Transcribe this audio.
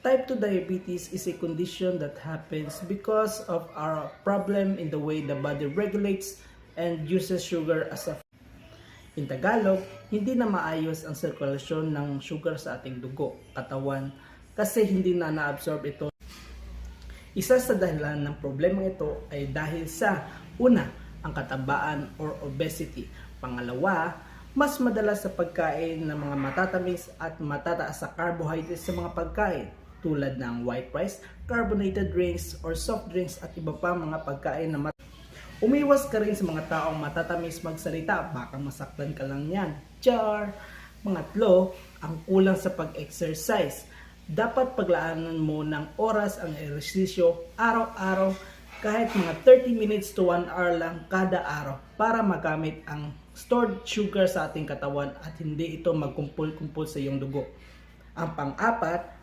Type 2 diabetes is a condition that happens because of our problem in the way the body regulates and uses sugar as a in Tagalog, hindi na maayos ang sirkulasyon ng sugar sa ating dugo, katawan, kasi hindi na na-absorb ito. Isa sa dahilan ng problema ito ay dahil sa una, ang katabaan or obesity. Pangalawa, mas madalas sa pagkain ng mga matatamis at matataas sa carbohydrates sa mga pagkain tulad ng white rice, carbonated drinks or soft drinks at iba pa mga pagkain na umiwas ka rin sa mga taong matatamis magsalita, baka masaktan ka lang yan. Char! Pangatlo, ang kulang sa pag-exercise. Dapat paglaanan mo ng oras ang ehersisyo araw-araw kahit mga 30 minutes to 1 hour lang kada araw para magamit ang stored sugar sa ating katawan at hindi ito magkumpul-kumpul sa iyong dugo. Ang pang-apat,